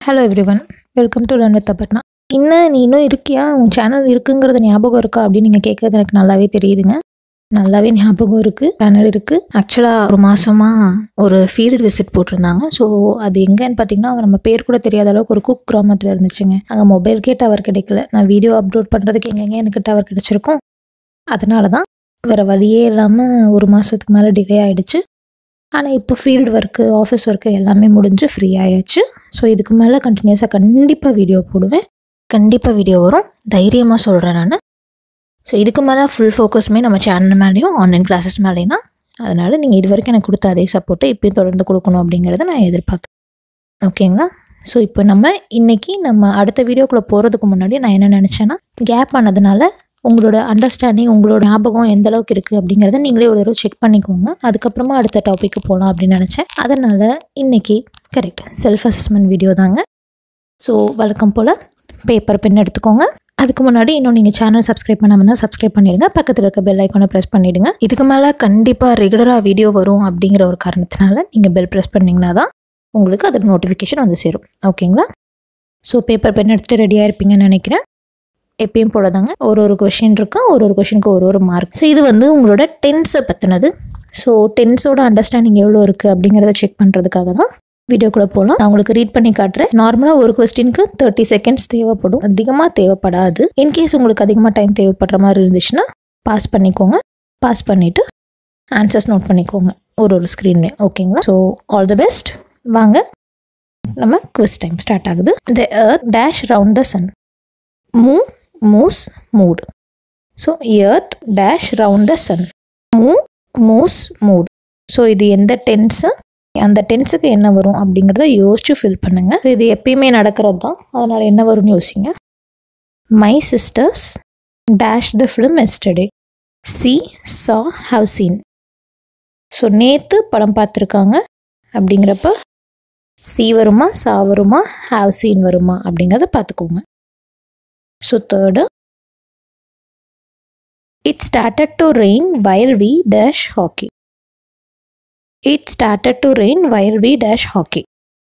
Hello everyone, welcome to learn with Aparna. நீ இன்னும் இருக்கியா, உன் சேனல் இருக்குங்கிறது ஞாபகம் இருக்கா அப்படின்னு நீங்கள் கேட்குறது எனக்கு நல்லாவே தெரியுதுங்க. நல்லாவே ஞாபகம் இருக்குது, சேனல் இருக்குது. ஆக்சுவலாக ஒரு மாதமாக ஒரு ஃபீல்டு விசிட் போட்டிருந்தாங்க. ஸோ அது எங்கேன்னு பார்த்தீங்கன்னா, நம்ம பேர் கூட தெரியாத அளவுக்கு ஒரு குக் கிராமத்தில் இருந்துச்சுங்க. அங்கே மொபைலுக்கே டவர் கிடைக்கல. நான் வீடியோ அப்லோட் பண்ணுறதுக்கு எங்கெங்கே எனக்கு டவர் கிடைச்சிருக்கும். அதனால தான் வேறு வழியே இல்லாமல் ஒரு மாதத்துக்கு மேலே டிலே ஆகிடுச்சு. ஆனால் இப்போ ஃபீல்டு ஒர்க்கு, ஆஃபீஸ் ஒர்க்கு எல்லாமே முடிஞ்சு ஃப்ரீ ஆயாச்சு. ஸோ இதுக்கு மேலே கண்டினியூஸாக கண்டிப்பாக வீடியோ போடுவேன். கண்டிப்பாக வீடியோ வரும், தைரியமாக சொல்கிறேன் நான். ஸோ இதுக்கு மேலே ஃபுல் ஃபோக்கஸுமே நம்ம சேனல் மேலேயும் ஆன்லைன் கிளாஸஸ் மேலேனா. அதனால் நீங்கள் இது வரைக்கும் எனக்கு கொடுத்த அதே சப்போர்ட்டை இப்போயும் தொடர்ந்து கொடுக்கணும் அப்படிங்கிறத நான் எதிர்பார்க்குறேன். ஓகேங்களா? ஸோ இப்போ நம்ம அடுத்த வீடியோக்குள்ளே போகிறதுக்கு முன்னாடி நான் என்ன நினச்சேன்னா, கேப் ஆனதுனால உங்களோட அண்டர்ஸ்டாண்டிங், உங்களோட ஞாபகம் எந்த அளவுக்கு இருக்குது அப்படிங்கிறத நீங்களே ஒரு தடவை செக் பண்ணிக்கோங்க. அதுக்கப்புறமா அடுத்த டாப்பிக்கு போகலாம் அப்படின்னு நினச்சேன். அதனால் இன்றைக்கி கரெக்ட் செல்ஃப் அசஸ்மெண்ட் வீடியோ தாங்க. ஸோ வழக்கம் போல் பேப்பர் பென் எடுத்துக்கோங்க. அதுக்கு முன்னாடி இன்னும் நீங்கள் சேனல் சப்ஸ்கிரைப் பண்ணாமல் தான் சப்ஸ்கிரைப் பண்ணிவிடுங்க. பக்கத்தில் இருக்க பெல் ஐக்கானை ப்ரெஸ் பண்ணிவிடுங்க. இதுக்கு மேலே கண்டிப்பாக ரெகுலராக வீடியோ வரும் அப்படிங்கிற ஒரு காரணத்தினால நீங்கள் பெல் ப்ரெஸ் பண்ணிங்கன்னா தான் உங்களுக்கு அதோட நோட்டிஃபிகேஷன் வந்து சேரும். ஓகேங்களா? ஸோ பேப்பர் பென் எடுத்துகிட்டு ரெடியாக இருப்பீங்கன்னு நினைக்கிறேன். எப்பயும் போல தாங்க ஒரு கொஷின் இருக்கும், ஒரு கொஷினுக்கு ஒரு மார்க். ஸோ இது வந்து உங்களோட டென்ஸை பற்றினது. ஸோ டென்ஸோட அண்டர்ஸ்டாண்டிங் எவ்வளோ இருக்குது அப்படிங்கிறத செக் பண்ணுறதுக்காக தான் வீடியோக்குள்ளே போகலாம். நான் உங்களுக்கு ரீட் பண்ணி காட்டுறேன். நார்மலாக ஒரு கொஸ்டினுக்கு 30 செகண்ட்ஸ் தேவைப்படும், அதிகமாக தேவைப்படாது. இன்கேஸ் உங்களுக்கு அதிகமாக டைம் தேவைப்படுற மாதிரி இருந்துச்சுன்னா பாஸ் பண்ணிக்கோங்க. பாஸ் பண்ணிவிட்டு ஆன்சர்ஸ் நோட் பண்ணிக்கோங்க ஒரு ஸ்க்ரீன்லேயே. ஓகேங்களா? So all the best. வாங்க நம்ம குவிஸ் டைம் ஸ்டார்ட் ஆகுது. The earth dash round the sun. Moves, moved. So earth dash round the sun. Moves, moved. So இது எந்த டென்ஸு, அந்த டென்ஸுக்கு என்ன வரும் அப்படிங்கிறத யோசிச்சு ஃபில் பண்ணுங்க. இது எப்பயுமே நடக்கிறது தான், அதனால் என்ன வரும்னு யோசிங்க. My sisters dash the film yesterday. saw, have seen. So நேற்று படம் பார்த்துருக்காங்க அப்படிங்கிறப்ப சி வருமா, சா வருமா, have seen வருமா அப்படிங்கிறத பார்த்துக்கோங்க. So third, it started to rain while we dash hockey. It started to rain while we dash hockey.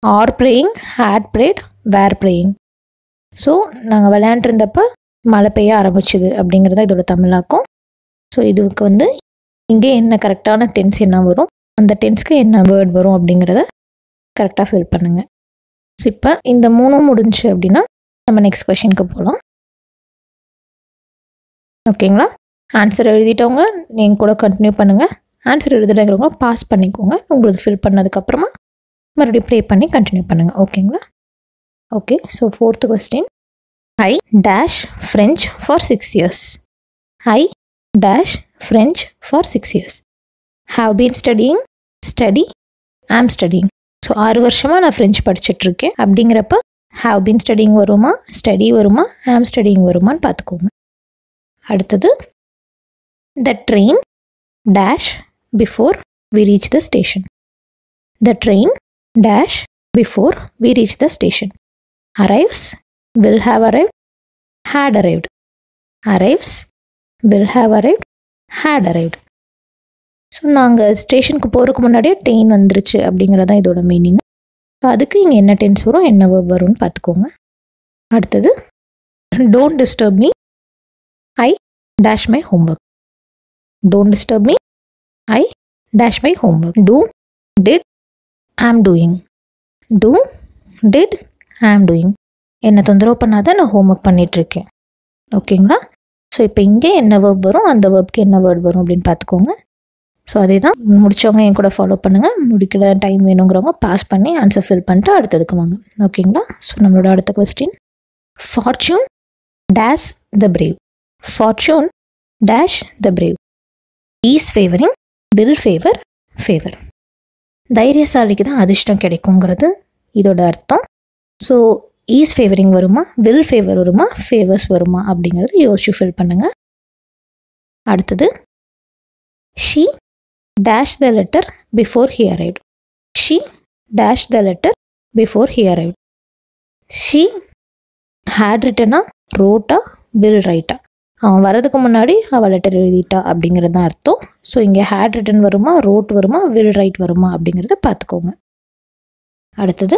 Are playing, had played, were playing. So நாங்கள் விளையாண்டுருந்தப்போ மழை பெய்ய ஆரம்பிச்சுது அப்படிங்கிறத இதோட தமிழாக்கும். ஸோ இதுக்கு வந்து இங்கே என்ன கரெக்டான டென்ஸ் என்ன வரும், அந்த டென்ஸ்க்கு என்ன வேர்ட் வரும் அப்படிங்கிறத கரெக்டாக ஃபில் பண்ணுங்கள். ஸோ இப்போ இந்த மூணும் முடிஞ்சு அப்படின்னா நம்ம நெக்ஸ்ட் கொஷினுக்கு போகலாம். ஓகேங்களா? ஆன்சர் எழுதிட்டவங்க நீங்கள் கூட கண்டினியூ பண்ணுங்கள். ஆன்சர் எழுதுறவங்க பாஸ் பண்ணிக்கோங்க. உங்களுக்கு ஃபில் பண்ணதுக்கப்புறமா மறுபடியும் ப்ளே பண்ணி கண்டினியூ பண்ணுங்கள். ஓகேங்களா? Okay. So 4th question. I dash French for 6 years. I dash French for 6 years. Have been studying, study, ஆம் ஸ்டடியிங். ஸோ 6 வருஷமாக நான் ஃப்ரெஞ்ச் படிச்சுட்ருக்கேன் அப்படிங்கிறப்ப ஹாவ் பீன் ஸ்டடியிங் வருமா, ஸ்டடி வருமா, ஆம் ஸ்டடியிங் வருமானு பார்த்துக்கோங்க. அடுத்தது, the train dash before we reach the station. The train dash before we reach the station. Arrives, will have arrived, had arrived. Arrives, will have arrived, had arrived. So நாங்கள் ஸ்டேஷனுக்கு போகிறதுக்கு முன்னாடியே train வந்துருச்சு அப்படிங்கிறதான் இதோட மீனிங். ஸோ அதுக்கு இங்கே என்ன டென்ஸ் வரும், என்ன verb வரும்னு பார்த்துக்கோங்க. அடுத்தது, don't disturb me, I dash my homework. Don't disturb me, I dash my homework. Do, did, am doing. Do, did, am doing. என்ன தொந்தரவு பண்ணாதான் நான் ஹோம்ஒர்க் பண்ணிகிட்ருக்கேன். ஓகேங்களா? ஸோ இப்போ இங்கே என்ன verb வரும், அந்த வேர்ப்க்கு என்ன வேர்ட் வரும் அப்படின்னு பார்த்துக்கோங்க. ஸோ அதே தான் முடித்தவங்க என் கூட ஃபாலோ பண்ணுங்கள். முடிக்கிற டைம் வேணுங்கிறவங்க பாஸ் பண்ணி ஆன்சர் ஃபில் பண்ணிட்டு அடுத்ததுக்கு வாங்க. ஓகேங்களா? ஸோ நம்மளோட அடுத்த question. Fortune dash the brave. Fortune dash the brave. Is favoring, will favor, favor. தைரியசாலிக்கு தான் அதிர்ஷ்டம் கிடைக்குங்கிறது இதோட அர்த்தம். ஸோ ஈஸ் ஃபேவரிங் வருமா, வில் ஃபேவர் வருமா, ஃபேவர்ஸ் வருமா அப்படிங்கிறது யோசிச்சு ஃபில் பண்ணுங்கள். அடுத்தது, she dash the letter before he arrived. She dash the letter before he arrived. She had ரிட்டனா, ரோட்டா, வில் ரைட்டா. அவன் வரதுக்கு முன்னாடி அவள் லெட்டர் எழுதிட்டா அப்படிங்கிறது தான் அர்த்தம். ஸோ இங்கே ஹேட் ரிட்டன் வருமா, ரோட் வருமா, வில் ரைட் வருமா அப்படிங்கிறத பார்த்துக்கோங்க. அடுத்தது,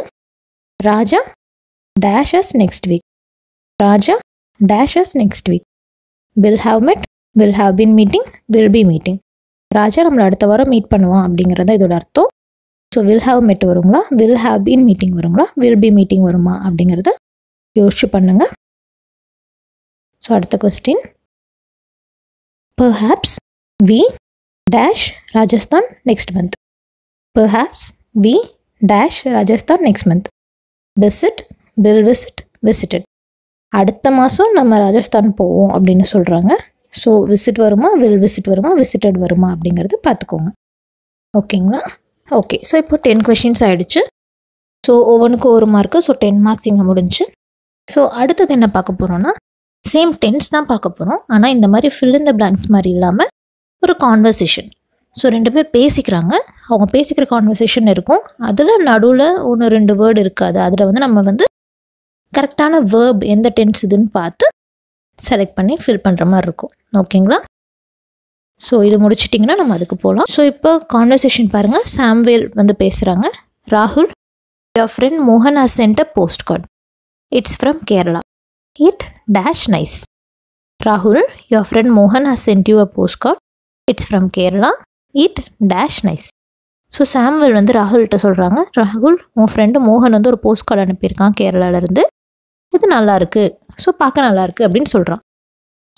ராஜா dash us next week. Raja dash us next week. Will have met, will have been meeting, will be meeting. ராஜா நம்மளை அடுத்த வாரம் மீட் பண்ணுவான் அப்படிங்கிறத இதோட அர்த்தம். ஸோ வில் ஹாவ் மெட் வருங்களா, வில் ஹாவ் பீன் மீட்டிங் வருங்களா, வில் பி மீட்டிங் வருமா அப்படிங்கிறத யோசிச்சு பண்ணுங்க. ஸோ அடுத்த question, perhaps we dash Rajasthan next month. Perhaps we dash Rajasthan next month. Visit, will visit, visited. அடுத்த மாதம் நம்ம ராஜஸ்தான் போவோம் அப்படின்னு சொல்கிறாங்க. ஸோ விசிட் வருமா, வில் விசிட் வருமா, விசிட்டட் வருமா அப்படிங்கிறது பார்த்துக்கோங்க. ஓகேங்களா? ஓகே. ஸோ இப்போ 10 கொஷின்ஸ் ஆகிடுச்சு. ஸோ ஒவ்வொன்றுக்கும் ஒரு மார்க்கு. ஸோ 10 மார்க்ஸ் இங்கே முடிஞ்சு. ஸோ அடுத்தது என்ன பார்க்க போகிறோன்னா, சேம் டென்ஸ் தான் பார்க்க போகிறோம். ஆனால் இந்த மாதிரி ஃபில் இன் த பிளாங்க்ஸ் மாதிரி இல்லாமல் ஒரு கான்வர்சேஷன். ஸோ 2 பேர் பேசிக்கிறாங்க, அவங்க பேசிக்கிற கான்வர்சேஷன் இருக்கும். அதில் நடுவில் 1-2 வேர்டு இருக்காது. அதில் வந்து நம்ம வந்து கரெக்டான வேர்ப் எந்த டென்ஸ் இதுன்னு பார்த்து செலக்ட் பண்ணி ஃபில் பண்ணுற மாதிரி இருக்கும். ஓகேங்களா? ஸோ இது முடிச்சிட்டிங்கன்னா நம்ம அதுக்கு போகலாம். ஸோ இப்போ கான்வர்சேஷன் பாருங்கள். சாம்வேல் வந்து பேசுகிறாங்க. ராகுல், your friend Mohan has sent a postcard. It's from Kerala. It dash nice. Rahul, your friend Mohan has sent you a postcard. It's from Kerala. It dash nice. So Samuel வந்து ராகுல்கிட்ட சொல்கிறாங்க, ராகுல் உன் friend மோகன் வந்து ஒரு போஸ்ட் கார்டு அனுப்பியிருக்கான் கேரளாவிலேருந்து. இது நல்லாயிருக்கு, so பார்க்க நல்லாயிருக்கு அப்படின்னு சொல்கிறான்.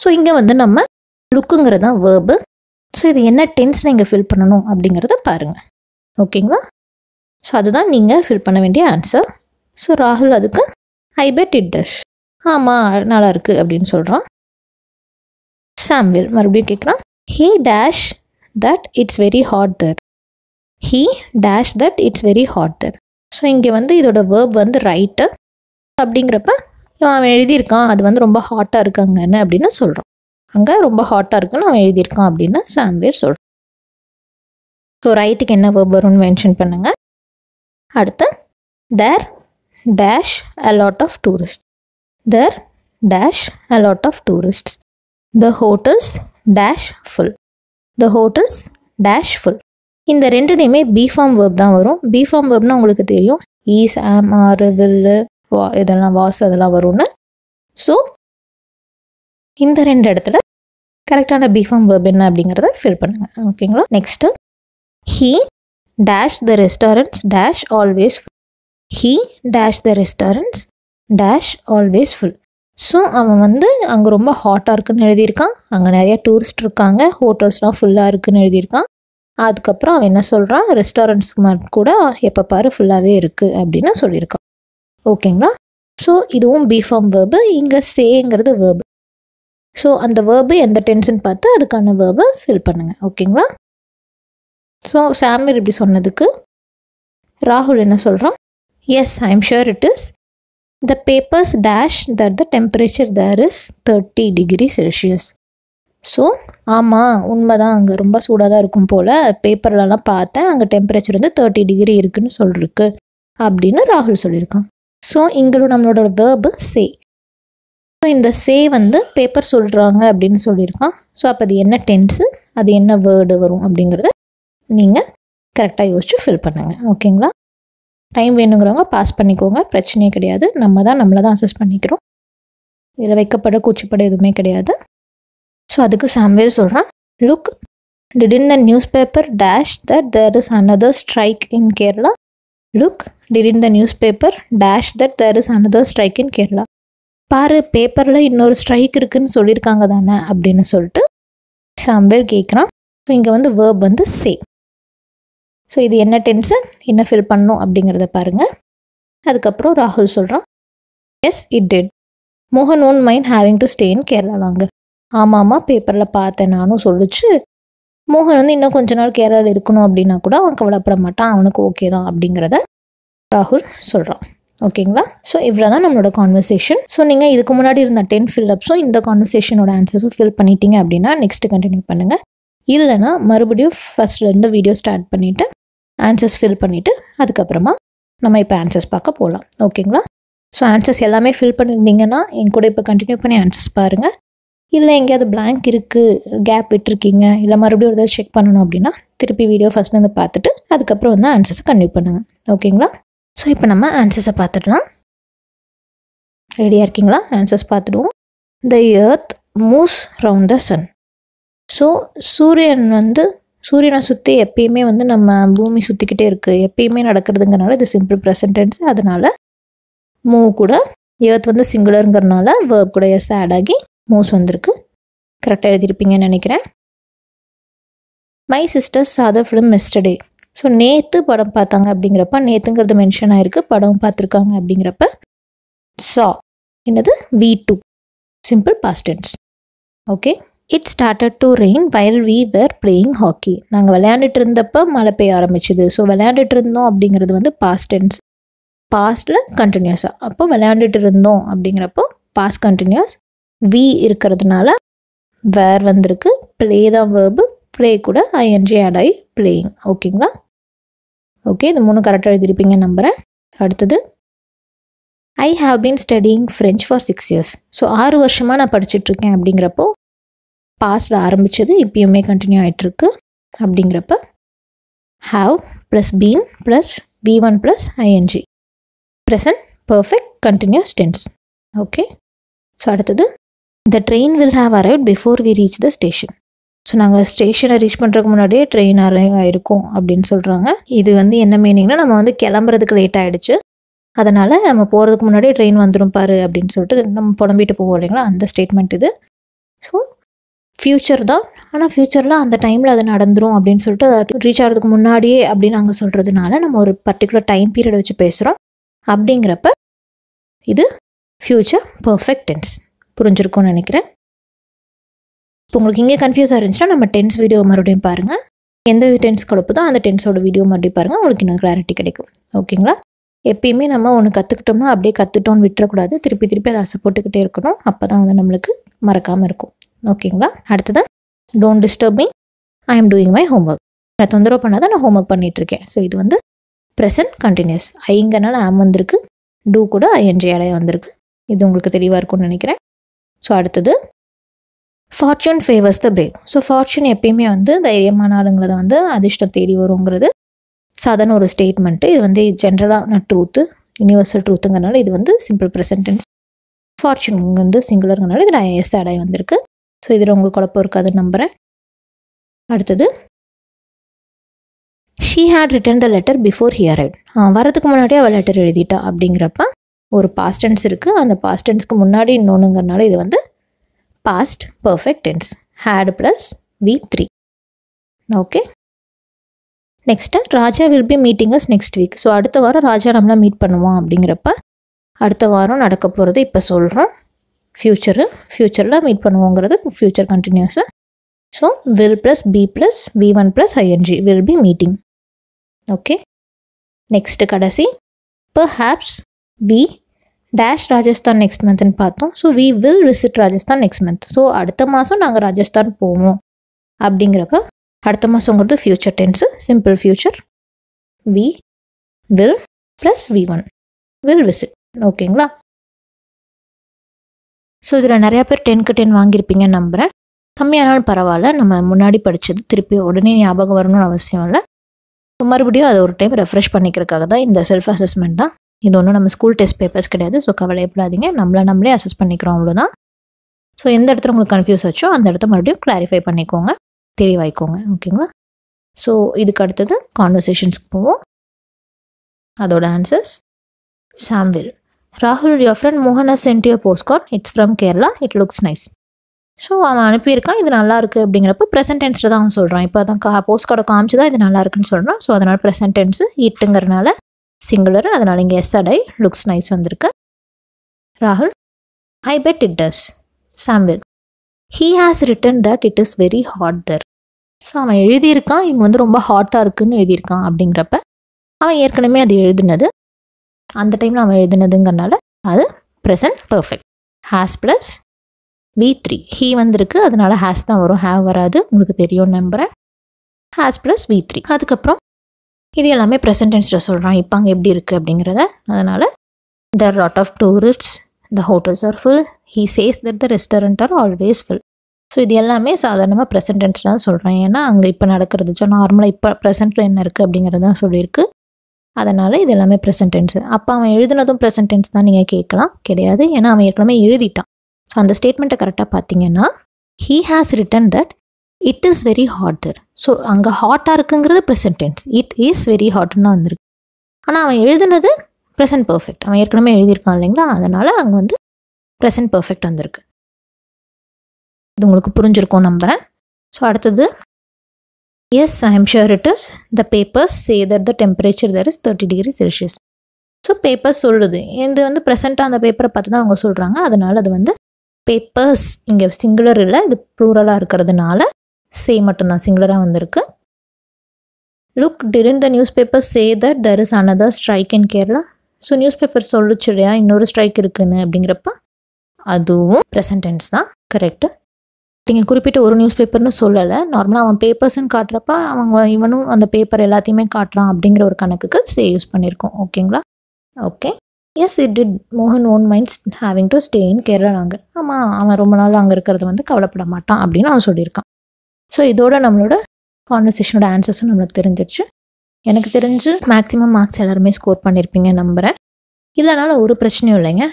ஸோ இங்கே வந்து நம்ம லுக்குங்கிறது தான் வேர்பு. ஸோ இது என்ன டென்ஸில் இங்கே ஃபில் பண்ணணும் அப்படிங்கிறத பாருங்கள். ஓகேங்களா? ஸோ அதுதான் நீங்கள் ஃபில் பண்ண வேண்டிய ஆன்சர். ஸோ ராகுல் அதுக்கு ஐ பெட் இட் டஷ், ஆமாம் நல்லாயிருக்கு அப்படின்னு சொல்கிறான். சாம்வேல் மறுபடியும் கேட்குறான், he dash that it's very hot there. He dash that it's very hot there. So இங்கே வந்து இதோட வேர்ப் வந்து ரைட்டு அப்படிங்கிறப்ப அவன் எழுதியிருக்கான் அது வந்து ரொம்ப ஹாட்டாக இருக்காங்கன்னு அப்படின்னு சொல்கிறான். அங்கே ரொம்ப ஹாட்டாக இருக்குன்னு அவன் எழுதியிருக்கான் அப்படின்னு சாம்வேல் சொல்கிறான். ஸோ ரைட்டுக்கு என்ன வேர்ப் வரும்னு மென்ஷன் பண்ணுங்கள். அடுத்து, there dash a lot of tourist. There dash a lot of tourists. The hotels dash full. The hotels dash full. இந்த ரெண்டுலேயுமே பி ஃபார்ம் வேர்ப் தான் வரும். பி ஃபார்ம் வேர்ப்னா உங்களுக்கு தெரியும், ஈஸ், ஆம், ஆர், வில்லு, இதெல்லாம் வாஸ் அதெல்லாம் வரும்னு. ஸோ இந்த 2 இடத்துல கரெக்டான பி ஃபார்ம் வேர்ப் என்ன அப்படிங்கிறத ஃபில் பண்ணுங்கள். ஓகேங்களா? Next, he dash the restaurants dash always full. He dash the restaurants dash always full. So அவன் வந்து அங்கே ரொம்ப ஹாட்டாக இருக்குன்னு எழுதியிருக்கான், அங்கே நிறையா டூரிஸ்ட் இருக்காங்க, ஹோட்டல்ஸ்லாம் ஃபுல்லாக இருக்குதுன்னு எழுதியிருக்கான். அதுக்கப்புறம் அவன் என்ன சொல்கிறான், ரெஸ்டாரண்ட்ஸ் கூட எப்போ பாரு ஃபுல்லாகவே இருக்குது அப்படின்னு சொல்லியிருக்கான். ஓகேங்களா? ஸோ இதுவும் பி ஃபார்ம் வேர்பு. இங்கே சேங்கிறது வேர்பு. ஸோ அந்த வேர்பு எந்த டென்ஸ்ன்னு பார்த்து அதுக்கான வேர்பை ஃபில் பண்ணுங்கள். ஓகேங்களா? ஸோ சாம்வேல் இப்படி சொன்னதுக்கு ராகுல் என்ன சொல்கிறான், yes I am sure it is. The papers dash that the temperature there is 30 degrees Celsius. So ஆமாம் உண்மைதான், அங்கே ரொம்ப சூடாக தான் இருக்கும் போல், பேப்பர்லலாம் பார்த்தேன், அங்கே டெம்பரேச்சர் வந்து 30 டிகிரி இருக்குதுன்னு சொல்லிருக்கு அப்படின்னு ராகுல் சொல்லியிருக்கான். ஸோ இங்களும் நம்மளோட வேர்பு சே. ஸோ இந்த சே வந்து பேப்பர் சொல்கிறாங்க அப்படின்னு சொல்லியிருக்கான். ஸோ அப்போ அது என்ன டென்ஸு, அது என்ன வேர்டு வரும் அப்படிங்கிறத நீங்கள் கரெக்டாக யோசிச்சு ஃபில் பண்ணுங்கள். ஓகேங்களா? டைம் வேணுங்கிறவங்க பாஸ் பண்ணிக்கோங்க, பிரச்சனையே கிடையாது. நம்ம தான் நம்மளை தான் அசஸ் பண்ணிக்கிறோம், இதில் வைக்கப்பட கூச்சிப்பட எதுவுமே கிடையாது. ஸோ அதுக்கு சாம்வேல் சொல்கிறான், look, didn't the newspaper dash that there is another strike in Kerala? Look, didn't the newspaper dash that there is another strike in Kerala? பாரு, பேப்பரில் இன்னொரு ஸ்ட்ரைக் இருக்குதுன்னு சொல்லியிருக்காங்க தானே அப்படின்னு சொல்லிட்டு சாம்வேல் கேட்குறான். ஸோ இங்கே வந்து வேர்ப் வந்து சே. ஸோ இது என்ன டென்ஸு, என்ன ஃபில் பண்ணணும் அப்படிங்கிறத பாருங்கள். அதுக்கப்புறம் ராகுல் சொல்கிறான், எஸ் இட் டிட். மோகன் own mind having to stay in Kerala longer. ஆமாம்மா, பேப்பரில் பார்த்தேன் நானும் சொல்லிச்சு. மோகன் வந்து இன்னும் கொஞ்ச நாள் கேரளாவில் இருக்கணும் அப்படின்னா கூட அவன் கவலைப்பட மாட்டான், அவனுக்கு ஓகே தான் அப்படிங்கிறத ராகுல் சொல்கிறான். ஓகேங்களா? ஸோ இவ்வளோ தான் நம்மளோட கான்வர்சேஷன். ஸோ நீங்கள் இதுக்கு முன்னாடி இருந்த 10 ஃபில்லப்ஸும் இந்த கான்வர்சேஷனோட ஆன்சர்ஸும் ஃபில் பண்ணிட்டீங்க அப்படின்னா நெக்ஸ்ட்டு கண்டினியூ பண்ணுங்கள். இல்லைனா மறுபடியும் ஃபஸ்ட்லேருந்து வீடியோ ஸ்டார்ட் பண்ணிவிட்டு ஆன்சர்ஸ் ஃபில் பண்ணிவிட்டு அதுக்கப்புறமா நம்ம இப்போ ஆன்சர்ஸ் பார்க்க போகலாம். ஓகேங்களா? ஸோ ஆன்சர்ஸ் எல்லாமே ஃபில் பண்ணியிருந்தீங்கன்னா என் கூட இப்போ கண்டினியூ பண்ணி ஆன்சர்ஸ் பாருங்கள். இல்லை எங்கேயாவது பிளாங்க் இருக்குது, கேப் விட்டுருக்கீங்க, இல்லை மறுபடியும் ஒரு தடவை செக் பண்ணணும் அப்படின்னா திருப்பி வீடியோ ஃபஸ்ட்லேருந்து பார்த்துட்டு அதுக்கப்புறம் வந்து ஆன்சர்ஸை கண்டினியூ பண்ணுங்கள். ஓகேங்களா? ஸோ இப்போ நம்ம ஆன்சர்ஸை பார்த்துடலாம். ரெடியாக இருக்கீங்களா? ஆன்சர்ஸ் பார்த்துடுவோம். The earth moves round the sun. So சூரியனை சுற்றி எப்பயுமே வந்து நம்ம பூமி சுற்றிக்கிட்டே இருக்குது, எப்பயுமே நடக்கிறதுங்கிறனால இது சிம்பிள் ப்ரெசன்ட் டென்ஸ். அதனால் மூவ் கூட எர்த் வந்து சிங்குலருங்கிறனால வேர்ப் கூட எஸ் ஆட் ஆகி மூவ்ஸ் வந்திருக்கு. கரெக்டாக எழுதியிருப்பீங்கன்னு நினைக்கிறேன். My sisters saw the film yesterday. So நேற்று படம் பார்த்தாங்க அப்படிங்கிறப்ப, நேற்றுங்கிறது மென்ஷன் ஆகிருக்கு, படம் பார்த்துருக்காங்க அப்படிங்கிறப்ப saw என்னது V2 simple past tense. Okay. It started to rain while we were playing hockey. நாங்கள் விளையாண்டுட்டு இருந்தப்போ மழை பெய்ய ஆரம்பிச்சுது. ஸோ விளையாண்டுட்டு இருந்தோம் அப்படிங்கிறது வந்து பாஸ்ட் டென்ஸ், பாஸ்டில் கண்டினியூஸாக. அப்போ விளையாண்டுட்டு இருந்தோம் அப்படிங்கிறப்போ பாஸ்ட் கண்டினியூஸ். வி இருக்கிறதுனால வேர் வந்திருக்கு. ப்ளே தான் வேர்பு, ப்ளே கூட ஐஎன்ஜி ஆட் ஆகி பிளேயிங். ஓகேங்களா? ஓகே, இது 3 கரெக்டாக எழுதியிருப்பீங்க நம்புகிறேன். அடுத்தது I have been studying French for 6 years. So 6 வருஷமாக நான் படிச்சுட்ருக்கேன் அப்படிங்கிறப்போ பாஸ்டில் ஆரம்பித்தது இப்பயுமே கண்டினியூ ஆகிட்டுருக்கு. அப்படிங்கிறப்ப have plus been plus V1 plus ING present perfect continuous tense. Okay. So அடுத்தது the train will have arrived before we reach the station. So நாங்கள் ஸ்டேஷனை ரீச் பண்ணுறதுக்கு முன்னாடியே ட்ரெயின் அரைவ் ஆகிருக்கோம் அப்படின்னு சொல்கிறாங்க. இது வந்து என்ன மீனிங்னா, நம்ம வந்து கிளம்புறதுக்கு லேட் ஆகிடுச்சு, அதனால் நம்ம போகிறதுக்கு முன்னாடியே ட்ரெயின் வந்துடும் பாரு அப்படின்னு சொல்லிட்டு நம்ம புலம்பிட்டு போவோம் இல்லைங்களா, அந்த ஸ்டேட்மெண்ட் இது. ஸோ ஃப்யூச்சர் தான், ஆனால் ஃப்யூச்சரில் அந்த டைமில் அது நடந்துடும் அப்படின்னு சொல்லிட்டு ரீச் ஆகிறதுக்கு முன்னாடியே அப்படின்னு நாங்கள் சொல்கிறதுனால நம்ம ஒரு பர்டிகுலர் டைம் பீரியட் வச்சு பேசுகிறோம். அப்படிங்கிறப்ப இது ஃப்யூச்சர் பர்ஃபெக்ட் டென்ஸ். புரிஞ்சிருக்கும்னு நினைக்கிறேன். இப்போ உங்களுக்கு இங்கே கன்ஃபியூஸாக இருந்துச்சுன்னா நம்ம டென்ஸ் வீடியோ மறுபடியும் பாருங்கள். எந்த டென்ஸ் கொடுப்பதோ அந்த டென்ஸோட வீடியோ மறுபடியும் பாருங்கள், உங்களுக்கு இன்னும் கிளாரிட்டி கிடைக்கும். ஓகேங்களா? எப்பயுமே நம்ம ஒன்று கற்றுக்கிட்டோம்னா அப்படியே கற்றுட்டோன்னு விட்டுறக்கூடாது, திருப்பி திருப்பி அதை ஆசைப்பட்டுக்கிட்டே இருக்கணும். அப்போ தான் வந்து நம்மளுக்கு மறக்காமல் இருக்கும். ஓகேங்களா? அடுத்ததான் don't disturb me, I am doing my homework. நான் தொந்தரவு பண்ணாதான் நான் ஹோம்ஒர்க் பண்ணிகிட்ருக்கேன். ஸோ இது வந்து ப்ரெசன்ட் கண்டினியூஸ். ஐங்கனால ஆம் வந்திருக்கு, டூ கூட ஐஎன்ஜி அடைய வந்திருக்கு. இது உங்களுக்கு தெளிவாக இருக்கும்னு நினைக்கிறேன். ஸோ அடுத்தது ஃபார்ச்சூன் ஃபேவர்ஸ் த பிரேவ். ஸோ ஃபார்ச்சூன் எப்பயுமே வந்து தைரியமான ஆளுங்களை வந்து அதிர்ஷ்டம் தேடி வருங்கிறது சாதாரண ஒரு ஸ்டேட்மெண்ட்டு. இது வந்து ஜென்ரலான ட்ரூத்து, யூனிவர்சல் ட்ரூத்துங்கிறனால இது வந்து சிம்பிள் ப்ரெசன்ட் டென்ஸ். ஃபார்ச்சூன் வந்து சிங்குலருங்கிறனால இதில் எஸ் ஆட் ஆகி வந்திருக்கு. ஸோ இதில் உங்களுக்கு குழப்பம் இருக்காதுன்னு நம்புகிறேன். அடுத்தது she had written the letter before he arrived. வரதுக்கு முன்னாடியே அவள் லெட்டர் எழுதிட்டா அப்படிங்கிறப்ப ஒரு பாஸ்ட் டென்ஸ் இருக்குது, அந்த பாஸ்ட் டென்ஸ்க்கு முன்னாடி இன்னொன்றுங்கிறனால இது வந்து past perfect tense. Had plus V3. Okay. Next Raja will be meeting us next week. So அடுத்த வாரம் ராஜா நம்மளை மீட் பண்ணுவான் அப்படிங்கிறப்ப அடுத்த வாரம் நடக்க போகிறது இப்போ சொல்கிறோம். ஃப்யூச்சரில் மீட் பண்ணுவோங்கிறது future continuous. So will plus be plus V1 plus ING will be meeting. Okay. Next கடைசி perhaps we dash Rajasthan next மந்த்னு பார்த்தோம். So we will visit Rajasthan next month. So அடுத்த மாதம் நாங்கள் ராஜஸ்தான் போவோம் அப்படிங்கிறப்ப அடுத்த மாதங்கிறது future tense, simple future. We will plus V1 will visit. ஓகேங்களா? ஸோ இதில் நிறையா பேர் 10க்கு 10 வாங்கியிருப்பீங்கன்னு நம்புகிறேன். கம்மியானாலும் பரவாயில்ல, நம்ம முன்னாடி படித்தது திருப்பி உடனே ஞாபகம் வரணும்னு அவசியம் இல்லை. மறுபடியும் அதை ஒரு டைம் ரெஃப்ரெஷ் பண்ணிக்கிறதுக்காக தான் இந்த செல்ஃப் அசஸ்மெண்ட் தான். இது ஒன்றும் நம்ம ஸ்கூல் டெஸ்ட் பேப்பர்ஸ் கிடையாது. ஸோ கவலைப்படாதீங்க, நம்மளே அசஸ் பண்ணிக்கிறோம், அவ்வளோதான். ஸோ எந்த இடத்துல உங்களுக்கு கன்ஃபியூஸ் ஆச்சோ அந்த இடத்த மறுபடியும் கிளாரிஃபை பண்ணிக்கோங்க, தெளிவாய்க்கோங்க. ஓகேங்களா? ஸோ இதுக்கு அடுத்தது கான்வர்சேஷன்ஸ்க்கு போவோம். அதோட ஆன்சர்ஸ் சாம்வில். ராகுல், யுவர் ஃப்ரெண்ட் மோகன் has send you a postcard. It's from Kerala. It looks nice. So அவன் அனுப்பியிருக்கான், இது நல்லா இருக்குது அப்படிங்கிறப்ப ப்ரெசன்ட் டென்ஸில் தான் அவன் சொல்கிறான். இப்போ தான் போஸ்ட் கார்டை காமிச்சு தான் இது நல்லா இருக்குன்னு சொல்கிறான். ஸோ அதனால் ப்ரெசன்ட் டென்ஸு இட்டுங்கிறனால சிங்குலர், அதனால் இங்கே எஸ் அடை லுக்ஸ் நைஸ் வந்திருக்கு. ராகுல், ஐ பெட் இட் டஸ். சாம்வில், he has written that it is very hot there. So அவன் எழுதியிருக்கான் இங்கே வந்து ரொம்ப ஹாட்டாக இருக்குதுன்னு எழுதியிருக்கான். அப்படிங்கிறப்ப அவன் ஏற்கனவே அது எழுதுனது, அந்த டைமில் அவன் எழுதுனதுங்கிறனால அது present perfect. Has plus V3. He வந்திருக்கு, அதனால ஹேஸ் தான் வரும், ஹேவ் வராது, உங்களுக்கு தெரியும் நம்புகிறேன். Has plus V3. அதுக்கப்புறம் இது எல்லாமே ப்ரெசன்ட் டென்ஸில் சொல்கிறான். இப்போ அங்கே எப்படி இருக்குது அப்படிங்கிறத. அதனால் there are lot of tourists, the hotels are full, he says that the restaurant are always full. So இது எல்லாமே சாதாரணமாக ப்ரெசன்ட் டென்ஸில் தான் சொல்கிறேன். ஏன்னா அங்கே இப்போ நடக்கிறது நார்மலாக இப்போ ப்ரெசென்ட்டில் என்ன இருக்குது அப்படிங்கிறது தான் சொல்லியிருக்கு. அதனால் இது எல்லாமே ப்ரெசன்ட் டென்ஸு. அப்போ அவன் எழுதுனதும் ப்ரெசன்ட் டென்ஸ் தான் நீங்கள் கேட்கலாம். கிடையாது, ஏன்னா அவன் ஏற்கனவே எழுதிட்டான். ஸோ அந்த ஸ்டேட்மெண்ட்டை கரெக்டாக பார்த்தீங்கன்னா he has written that it is very hot there. So அங்கே ஹாட்டாக இருக்குங்கிறது present tense, it is very ஹாட்னு தான் வந்திருக்கு. ஆனால் அவன் எழுதுனது ப்ரெசன்ட் பர்ஃபெக்ட், அவன் ஏற்கனவே எழுதியிருக்கான் இல்லைங்களா, அதனால் அங்கே வந்து ப்ரெசன்ட் பர்ஃபெக்ட் வந்திருக்கு. இது உங்களுக்கு புரிஞ்சிருக்கும் நம்புகிறேன். ஸோ அடுத்தது, yes I am sure it is the papers say that the temperature there is 30 degrees Celsius. So papers சொல்லுது, இது வந்து ப்ரெசண்ட்டாக அந்த பேப்பரை பார்த்து தான் அவங்க சொல்கிறாங்க. அதனால் அது வந்து பேப்பர்ஸ் இங்கே சிங்குலர் இல்லை, இது ப்ளூரலாக இருக்கிறதுனால சே மட்டும்தான் சிங்குலராக வந்திருக்கு. Look didn't the newspaper say that there is another strike in Kerala? So news paper சொல்லுச்சு இல்லையா இன்னொரு ஸ்ட்ரைக் இருக்குன்னு, அப்படிங்கிறப்ப அதுவும் ப்ரெசன்ட் டென்ஸ் தான். கரெக்டு. நீங்கள் குறிப்பிட்ட ஒரு நியூஸ் பேப்பர்னு சொல்லலை, நார்மலாக அவன் பேப்பர்ஸ்ன்னு காட்டுறப்ப இவனும் அந்த பேப்பர் எல்லாத்தையுமே காட்டுறான் அப்படிங்கிற ஒரு கணக்குக்கு சே யூஸ் பண்ணியிருக்கோம். ஓகேங்களா? ஓகே. எஸ் இட் டிட் மோகன் own minds having to stay in Kerala longer. ஆமாம், அவன் ரொம்ப நாள் அங்கே இருக்கிறது வந்து கவலைப்பட மாட்டான் அப்படின்னு அவன் சொல்லியிருக்கான். ஸோ இதோட நம்மளோட கான்வர்சேஷனோட ஆன்சர்ஸும் நம்மளுக்கு தெரிஞ்சிடுச்சு. எனக்கு தெரிஞ்சு மேக்ஸிமம் மார்க்ஸ் எல்லாருமே ஸ்கோர் பண்ணியிருப்பீங்க நம்புகிறேன். இல்லைனாலும் ஒரு பிரச்சனையும் இல்லைங்க,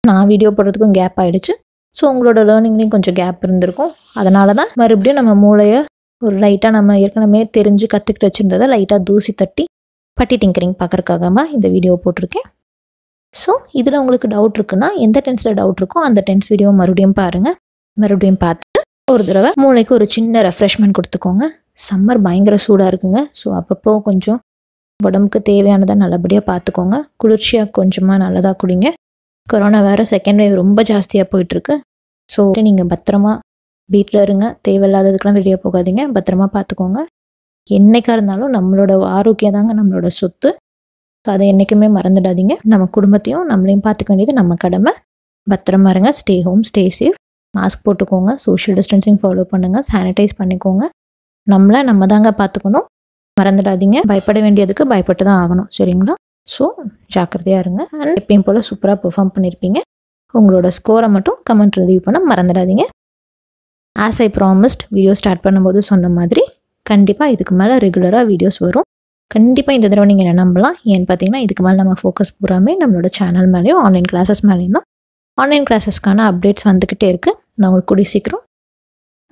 நான் வீடியோ போடுறதுக்கும் கேப் ஆகிடுச்சு. ஸோ உங்களோட லேர்னிங்லேயும் கொஞ்சம் கேப் இருந்திருக்கும். அதனால தான் மறுபடியும் நம்ம மூளையை ஒரு லைட்டாக நம்ம ஏற்கனவே தெரிஞ்சு கற்றுக்கிட்டு வச்சுருந்ததை லைட்டாக தூசி தட்டி பட்டி டிங்கரிங் பார்க்குறக்காகமா இந்த வீடியோ போட்டிருக்கேன். ஸோ இதில் உங்களுக்கு டவுட் இருக்குன்னா, எந்த டென்ஸில் டவுட் இருக்கோ அந்த டென்ஸ் வீடியோவை மறுபடியும் பாருங்கள். மறுபடியும் பார்த்துட்டு ஒரு தடவை மூளைக்கு ஒரு சின்ன ரெஃப்ரெஷ்மெண்ட் கொடுத்துக்கோங்க. சம்மர் பயங்கர சூடாக இருக்குங்க. ஸோ அப்பப்போ கொஞ்சம் உடம்புக்கு தேவையானதை நல்லபடியாக பார்த்துக்கோங்க. குளிர்ச்சியாக கொஞ்சமாக நல்லதாக குடிங்க. கொரோனா வேறு செகண்ட் வேவ் ரொம்ப ஜாஸ்தியாக போயிட்டுருக்கு. ஸோ நீங்கள் பத்திரமா வீட்டில் இருங்க, தேவையில்லாததுக்கெலாம் வெளியே போகாதீங்க, பத்திரமா பார்த்துக்கோங்க. என்றைக்காக இருந்தாலும் நம்மளோட ஆரோக்கியம் தாங்க நம்மளோட சொத்து. ஸோ அதை என்றைக்குமே மறந்துடாதீங்க. நம்ம குடும்பத்தையும் நம்மளையும் பார்த்துக்க வேண்டியது நம்ம கடமை. பத்திரமா இருங்க. Stay home, stay safe. Mask போட்டுக்கோங்க, சோஷியல் டிஸ்டன்சிங் ஃபாலோ பண்ணுங்கள், சானிடைஸ் பண்ணிக்கோங்க. நம்மளை நம்ம தாங்க பார்த்துக்கணும், மறந்துடாதீங்க. பயப்பட வேண்டியதுக்கு பயப்பட்டு தான் ஆகணும், சரிங்களா? ஸோ ஜாக்கிரதையாக இருங்க. அண்ட் எப்பயும் போல் சூப்பராக பெர்ஃபார்ம் பண்ணியிருப்பீங்க. உங்களோட ஸ்கோரை மட்டும் கமெண்ட் ரிவ்யூ பண்ண மறந்துடாதீங்க. As I promised video start பண்ணும்போது சொன்ன மாதிரி கண்டிப்பாக இதுக்கு மேலே ரெகுலராக வீடியோஸ் வரும். கண்டிப்பாக இந்த தடவை நீங்கள் என்ன நம்பலாம். ஏன்னு பார்த்தீங்கன்னா இதுக்கு மேலே நம்ம ஃபோக்கஸ் பூராமே நம்மளோட சேனல் மேலேயும் ஆன்லைன் கிளாஸஸ் மேலேயும் தான். ஆன்லைன் கிளாஸஸ்க்கான அப்டேட்ஸ் வந்துக்கிட்டே இருக்குது. நான் உங்களுக்கு கூடிய சீக்கிரம்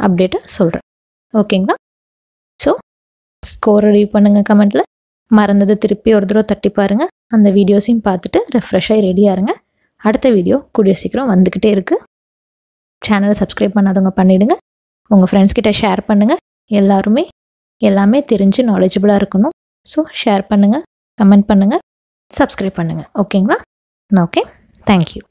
அப்டேட்டை சொல்கிறேன். ஓகேங்களா? ஸோ ஸ்கோர் ரிவ்யூ பண்ணுங்கள் கமெண்ட்டில். மறந்தது திருப்பி ஒரு தடவை தட்டி பாருங்கள். அந்த வீடியோஸையும் பார்த்துட்டு ரெஃப்ரெஷ்ஷாகி ரெடியாக இருங்க. அடுத்த வீடியோ கூடிய சீக்கிரம் வந்துக்கிட்டே இருக்குது. சேனலை சப்ஸ்கிரைப் பண்ணாதவங்க பண்ணிவிடுங்க. உங்கள் ஃப்ரெண்ட்ஸ்கிட்ட ஷேர் பண்ணுங்கள். எல்லாமே தெரிஞ்சு நாலேஜபிளாக இருக்கணும். ஸோ ஷேர் பண்ணுங்கள், கமெண்ட் பண்ணுங்கள், சப்ஸ்கிரைப் பண்ணுங்கள். ஓகேங்களா? Okay, thank you.